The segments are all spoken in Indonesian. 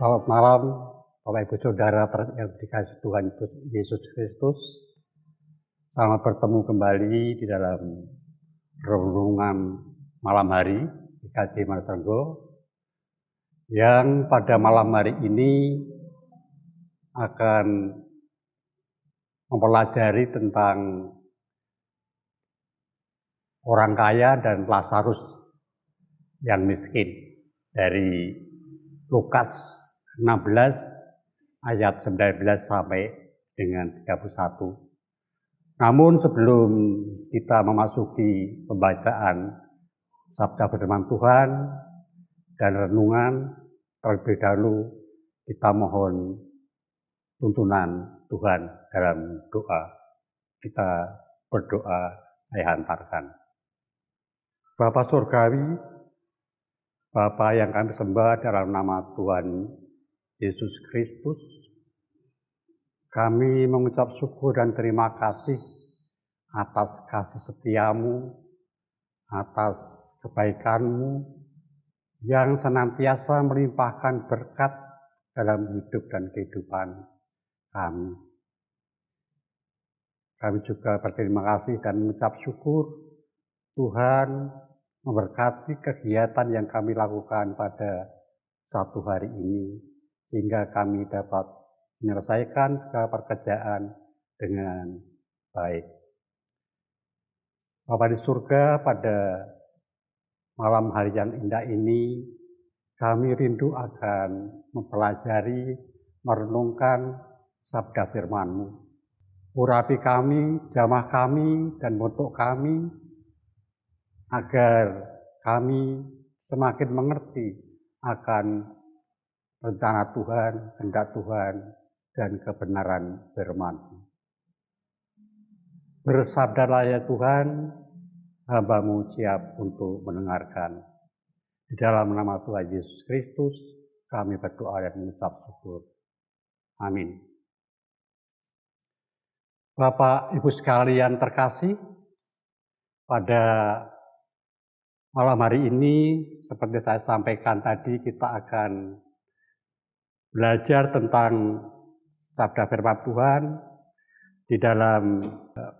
Selamat malam, Bapak Ibu Saudara yang dikasihi Tuhan Yesus Kristus. Selamat bertemu kembali di dalam renungan malam hari di KJ Manesrenggo, yang pada malam hari ini akan mempelajari tentang orang kaya dan Lazarus yang miskin dari Lukas 16 ayat 19 sampai dengan 31. Namun sebelum kita memasuki pembacaan sabda firman Tuhan dan renungan, terlebih dahulu kita mohon tuntunan Tuhan dalam doa. Kita berdoa, saya hantarkan. Bapa Surgawi, Bapa yang kami sembah dalam nama Tuhan Yesus Kristus, kami mengucap syukur dan terima kasih atas kasih setiamu, atas kebaikanmu yang senantiasa melimpahkan berkat dalam hidup dan kehidupan kami. Kami juga berterima kasih dan mengucap syukur Tuhan memberkati kegiatan yang kami lakukan pada satu hari ini, sehingga kami dapat menyelesaikan pekerjaan dengan baik. Bapa di surga, pada malam hari yang indah ini, kami rindu akan mempelajari, merenungkan sabda firman-Mu. Urapi kami, jamah kami, dan bentuk kami, agar kami semakin mengerti akan rencana Tuhan, kehendak Tuhan, dan kebenaran firman-Mu. Bersabdalah ya Tuhan, hamba-Mu siap untuk mendengarkan. Di dalam nama Tuhan Yesus Kristus, kami berdoa dan mengucap syukur. Amin. Bapak, Ibu sekalian terkasih, pada malam hari ini, seperti saya sampaikan tadi, kita akan belajar tentang sabda firman Tuhan di dalam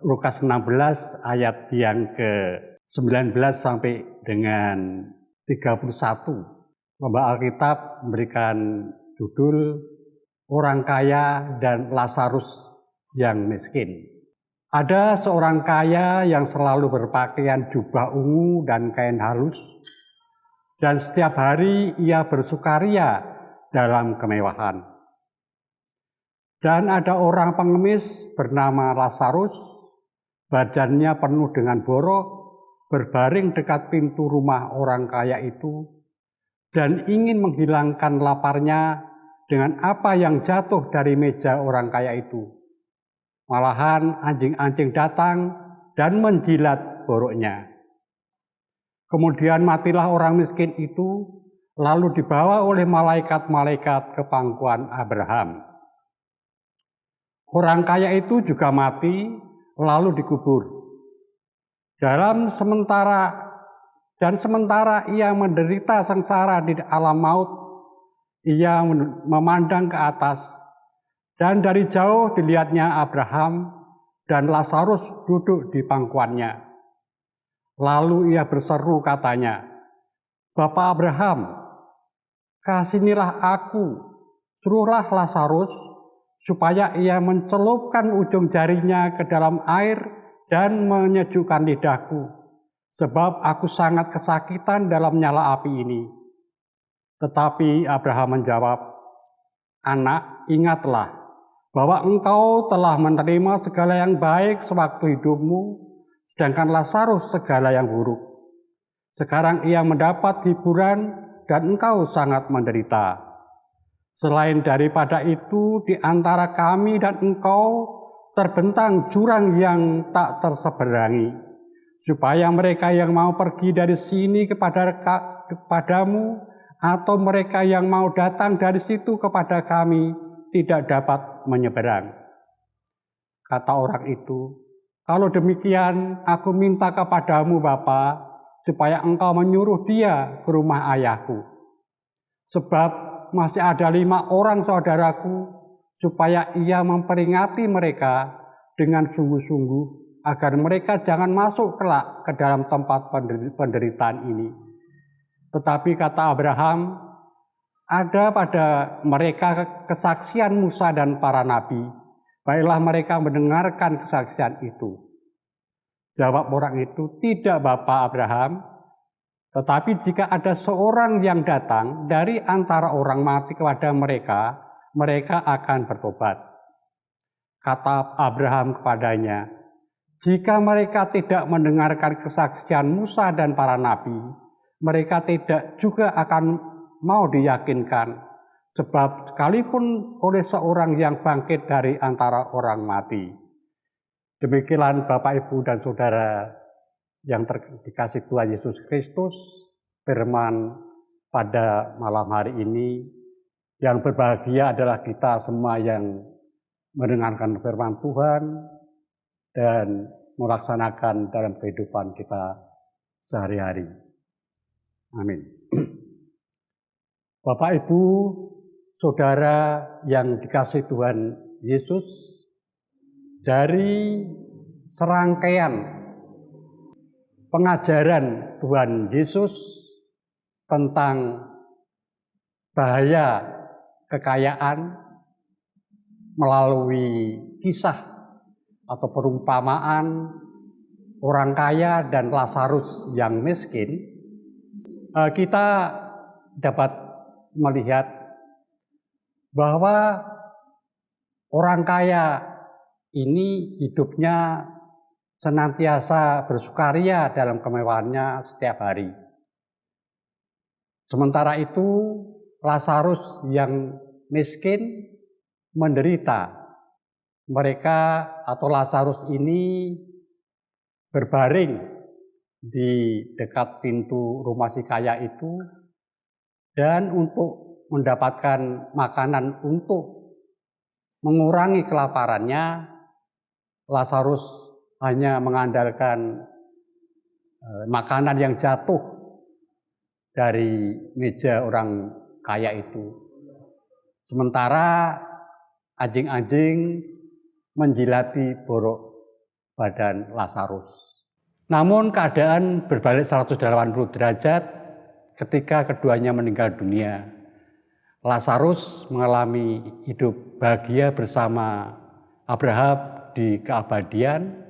Lukas 16 ayat yang ke-19 sampai dengan 31. Pembawa Alkitab memberikan judul Orang Kaya dan Lazarus yang Miskin. Ada seorang kaya yang selalu berpakaian jubah ungu dan kain halus, dan setiap hari ia bersukaria dalam kemewahan. Dan ada orang pengemis bernama Lazarus, badannya penuh dengan borok, berbaring dekat pintu rumah orang kaya itu, dan ingin menghilangkan laparnya dengan apa yang jatuh dari meja orang kaya itu. Malahan anjing-anjing datang dan menjilat boroknya. Kemudian matilah orang miskin itu, lalu dibawa oleh malaikat-malaikat ke pangkuan Abraham. Orang kaya itu juga mati, lalu dikubur. Sementara ia menderita sengsara di alam maut, ia memandang ke atas, dan dari jauh dilihatnya Abraham dan Lazarus duduk di pangkuannya. Lalu ia berseru katanya, "Bapa Abraham, kasihanilah aku, suruhlah Lazarus supaya ia mencelupkan ujung jarinya ke dalam air dan menyejukkan lidahku, sebab aku sangat kesakitan dalam nyala api ini." Tetapi Abraham menjawab, "Anak, ingatlah bahwa engkau telah menerima segala yang baik sewaktu hidupmu, sedangkan Lazarus segala yang buruk. Sekarang ia mendapat hiburan dan engkau sangat menderita. Selain daripada itu, di antara kami dan engkau terbentang jurang yang tak terseberangi, supaya mereka yang mau pergi dari sini kepadamu, atau mereka yang mau datang dari situ kepada kami, tidak dapat menyeberang." Kata orang itu, "Kalau demikian, aku minta kepadamu Bapa, supaya engkau menyuruh dia ke rumah ayahku. Sebab masih ada 5 orang saudaraku, supaya ia memperingati mereka dengan sungguh-sungguh agar mereka jangan masuk kelak ke dalam tempat penderitaan ini. Tetapi kata Abraham, ada pada mereka kesaksian Musa dan para nabi. Baiklah mereka mendengarkan kesaksian itu. Jawab orang itu, tidak Bapak Abraham, tetapi jika ada seorang yang datang dari antara orang mati kepada mereka, mereka akan bertobat. Kata Abraham kepadanya, jika mereka tidak mendengarkan kesaksian Musa dan para nabi, mereka tidak juga akan mau diyakinkan, sebab sekalipun oleh seorang yang bangkit dari antara orang mati. Demikian Bapak, Ibu, dan Saudara yang dikasih Tuhan Yesus Kristus, firman pada malam hari ini. Yang berbahagia adalah kita semua yang mendengarkan firman Tuhan dan melaksanakan dalam kehidupan kita sehari-hari. Amin. Bapak, Ibu, Saudara yang dikasih Tuhan Yesus, dari serangkaian pengajaran Tuhan Yesus tentang bahaya kekayaan melalui kisah atau perumpamaan orang kaya dan Lazarus yang miskin, kita dapat melihat bahwa orang kaya ini hidupnya senantiasa bersukaria dalam kemewahannya setiap hari. Sementara itu Lazarus yang miskin menderita. Mereka atau Lazarus ini berbaring di dekat pintu rumah si kaya itu, dan untuk mendapatkan makanan untuk mengurangi kelaparannya, Lazarus hanya mengandalkan makanan yang jatuh dari meja orang kaya itu. Sementara anjing-anjing menjilati borok badan Lazarus. Namun keadaan berbalik 180 derajat ketika keduanya meninggal dunia. Lazarus mengalami hidup bahagia bersama Abraham di keabadian.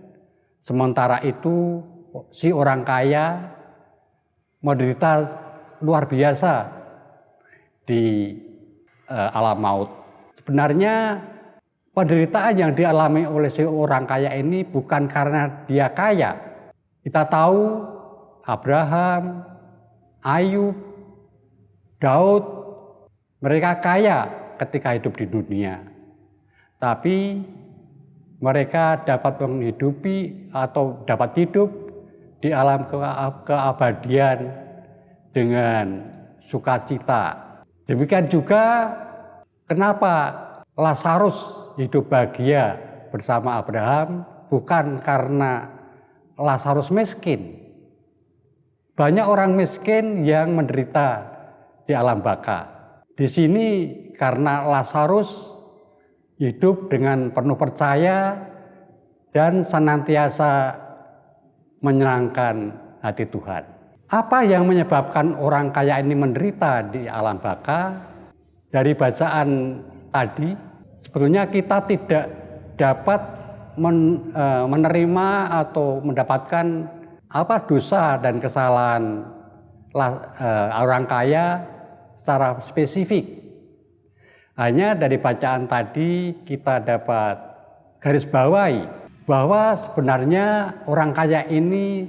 Sementara itu si orang kaya menderita luar biasa di alam maut. Sebenarnya penderitaan yang dialami oleh si orang kaya ini bukan karena dia kaya. Kita tahu Abraham, Ayub, Daud, mereka kaya ketika hidup di dunia. Tapi mereka dapat menghidupi atau dapat hidup di alam keabadian dengan sukacita. Demikian juga kenapa Lazarus hidup bahagia bersama Abraham, bukan karena Lazarus miskin. Banyak orang miskin yang menderita di alam baka. Di sini karena Lazarus hidup dengan penuh percaya dan senantiasa menyenangkan hati Tuhan. Apa yang menyebabkan orang kaya ini menderita di alam baka? Dari bacaan tadi, sebetulnya kita tidak dapat menerima atau mendapatkan apa dosa dan kesalahan orang kaya secara spesifik. Hanya dari bacaan tadi kita dapat garis bawahi bahwa sebenarnya orang kaya ini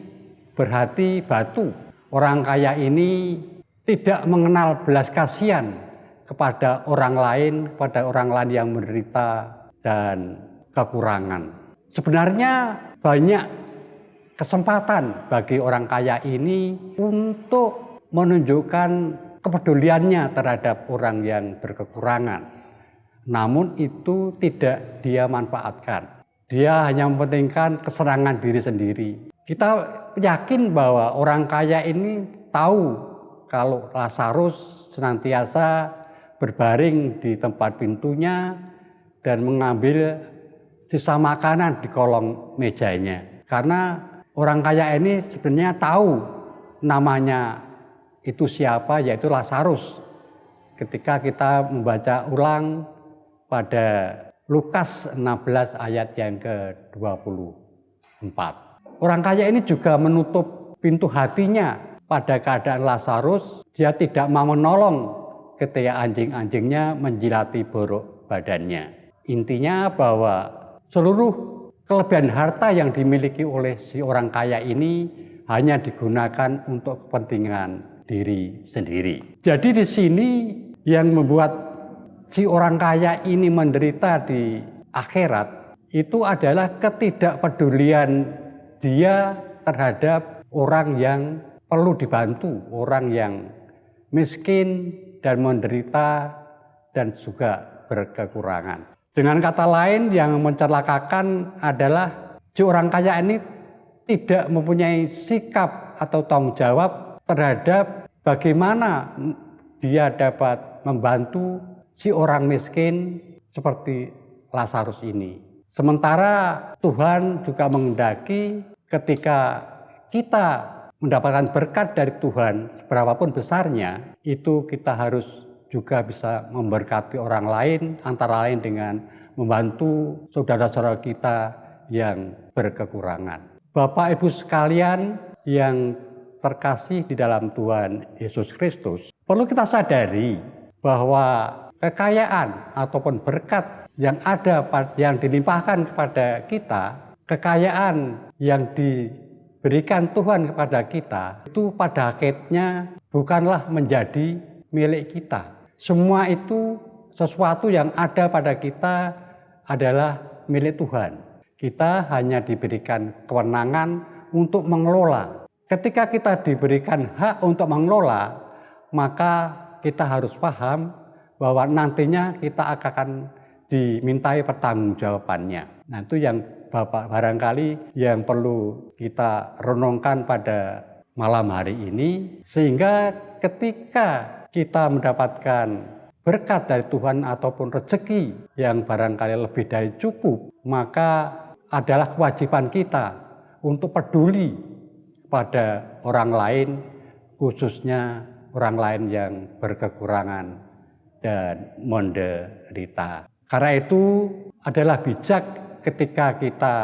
berhati batu. Orang kaya ini tidak mengenal belas kasihan kepada orang lain, kepada orang lain yang menderita dan kekurangan. Sebenarnya banyak kesempatan bagi orang kaya ini untuk menunjukkan kepeduliannya terhadap orang yang berkekurangan. Namun itu tidak dia manfaatkan. Dia hanya mementingkan kesenangan diri sendiri. Kita yakin bahwa orang kaya ini tahu kalau Lazarus senantiasa berbaring di tempat pintunya dan mengambil sisa makanan di kolong mejanya. Karena orang kaya ini sebenarnya tahu namanya itu siapa, yaitu Lazarus. Ketika kita membaca ulang pada Lukas 16 ayat yang ke-24. Orang kaya ini juga menutup pintu hatinya pada keadaan Lazarus. Dia tidak mau menolong ketika anjing-anjingnya menjilati borok badannya. Intinya bahwa seluruh kelebihan harta yang dimiliki oleh si orang kaya ini hanya digunakan untuk kepentingan diri sendiri. Jadi di sini yang membuat si orang kaya ini menderita di akhirat itu adalah ketidakpedulian dia terhadap orang yang perlu dibantu, orang yang miskin dan menderita dan juga berkekurangan. Dengan kata lain, yang mencelakakan adalah si orang kaya ini tidak mempunyai sikap atau tanggung jawab terhadap bagaimana dia dapat membantu si orang miskin seperti Lazarus ini. Sementara Tuhan juga menghendaki ketika kita mendapatkan berkat dari Tuhan, berapapun besarnya, itu kita harus juga bisa memberkati orang lain, antara lain dengan membantu saudara-saudara kita yang berkekurangan. Bapak Ibu sekalian yang terkasih di dalam Tuhan Yesus Kristus, perlu kita sadari bahwa kekayaan ataupun berkat yang ada, yang dilimpahkan kepada kita, kekayaan yang diberikan Tuhan kepada kita, itu pada akhirnya bukanlah menjadi milik kita. Semua itu sesuatu yang ada pada kita adalah milik Tuhan. Kita hanya diberikan kewenangan untuk mengelola. Ketika kita diberikan hak untuk mengelola, maka kita harus paham bahwa nantinya kita akan dimintai pertanggungjawabannya. Nah, itu yang Bapak barangkali yang perlu kita renungkan pada malam hari ini, sehingga ketika kita mendapatkan berkat dari Tuhan ataupun rezeki yang barangkali lebih dari cukup, maka adalah kewajiban kita untuk peduli pada orang lain, khususnya orang lain yang berkekurangan dan menderita. Karena itu adalah bijak ketika kita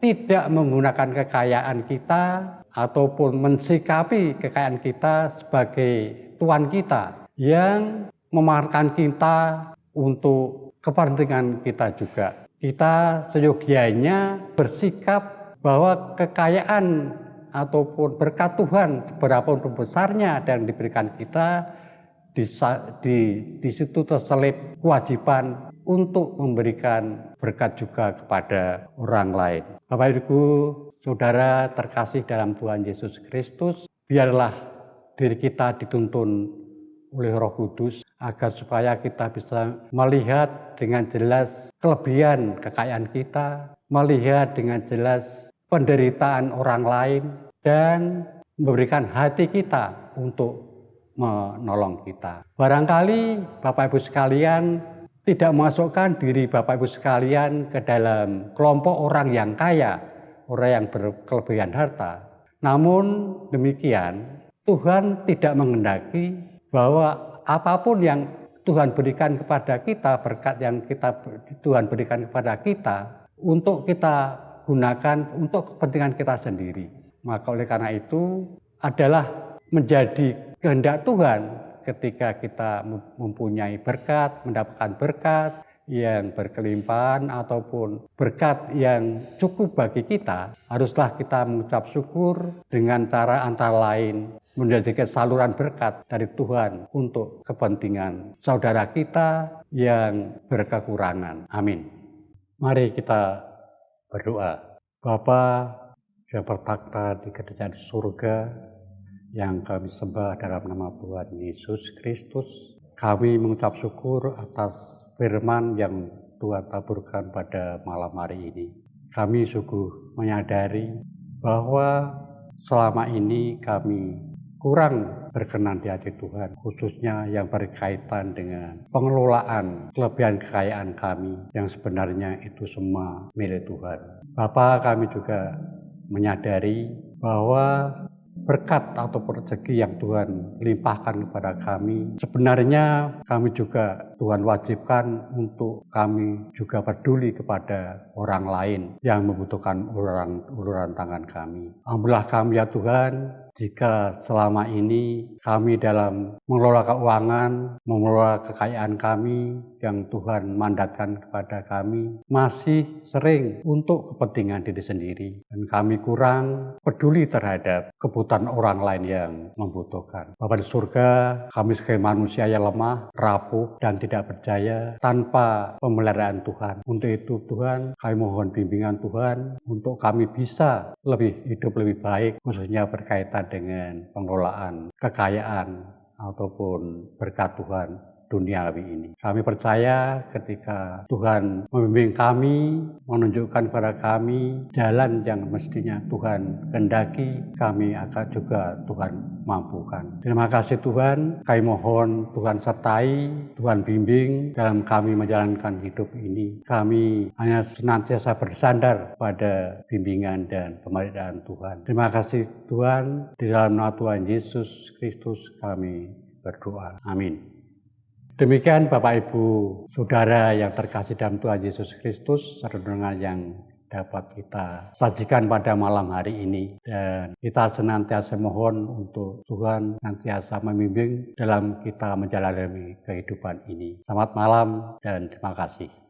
tidak menggunakan kekayaan kita ataupun mensikapi kekayaan kita sebagai Tuhan kita yang memaharkan kita untuk kepentingan kita juga. Kita seyogianya bersikap bahwa kekayaan ataupun berkat Tuhan seberapapun besarnya dan diberikan kita, di situ terselip kewajiban untuk memberikan berkat juga kepada orang lain. Bapak Ibu, saudara terkasih dalam Tuhan Yesus Kristus, biarlah diri kita dituntun oleh Roh Kudus agar supaya kita bisa melihat dengan jelas kelebihan kekayaan kita, melihat dengan jelas penderitaan orang lain, dan memberikan hati kita untuk menolong kita. Barangkali Bapak Ibu sekalian tidak memasukkan diri Bapak Ibu sekalian ke dalam kelompok orang yang kaya, orang yang berkelebihan harta. Namun demikian, Tuhan tidak menghendaki bahwa apapun yang Tuhan berikan kepada kita, berkat yang Tuhan berikan kepada kita, untuk kita gunakan untuk kepentingan kita sendiri. Maka oleh karena itu adalah menjadi kehendak Tuhan ketika kita mempunyai berkat, mendapatkan berkat yang berkelimpahan ataupun berkat yang cukup bagi kita, haruslah kita mengucap syukur dengan cara antara lain menjadikan saluran berkat dari Tuhan untuk kepentingan saudara kita yang berkekurangan. Amin. Mari kita berdoa. Bapa yang bertakhta di kerajaan surga, yang kami sembah dalam nama Tuhan Yesus Kristus, kami mengucap syukur atas firman yang Tuhan taburkan pada malam hari ini. Kami sungguh menyadari bahwa selama ini kami kurang berkenan di hati Tuhan, khususnya yang berkaitan dengan pengelolaan kelebihan kekayaan kami yang sebenarnya itu semua milik Tuhan. Bapa, kami juga menyadari bahwa berkat atau rezeki yang Tuhan limpahkan kepada kami, sebenarnya kami juga Tuhan wajibkan untuk kami juga peduli kepada orang lain yang membutuhkan uluran tangan kami. Ampunilah kami ya Tuhan, jika selama ini kami dalam mengelola keuangan, mengelola kekayaan kami yang Tuhan mandatkan kepada kami masih sering untuk kepentingan diri sendiri, dan kami kurang peduli terhadap kebutuhan orang lain yang membutuhkan. Bapa di surga, kami sebagai manusia yang lemah, rapuh, dan tidak berdaya tanpa pemeliharaan Tuhan. Untuk itu Tuhan, kami mohon bimbingan Tuhan untuk kami bisa hidup lebih baik, khususnya berkaitan dengan pengelolaan kekayaan ataupun berkat Tuhan duniawi ini. Kami percaya ketika Tuhan membimbing kami, menunjukkan kepada kami jalan yang mestinya Tuhan kehendaki, kami akan juga Tuhan mampukan. Terima kasih Tuhan, kami mohon Tuhan sertai, Tuhan bimbing dalam kami menjalankan hidup ini. Kami hanya senantiasa bersandar pada bimbingan dan pemeliharaan Tuhan. Terima kasih Tuhan, di dalam nama Tuhan Yesus Kristus kami berdoa. Amin. Demikian Bapak Ibu Saudara yang terkasih dalam Tuhan Yesus Kristus, renungan yang dapat kita sajikan pada malam hari ini, dan kita senantiasa mohon untuk Tuhan senantiasa membimbing dalam kita menjalani kehidupan ini. Selamat malam dan terima kasih.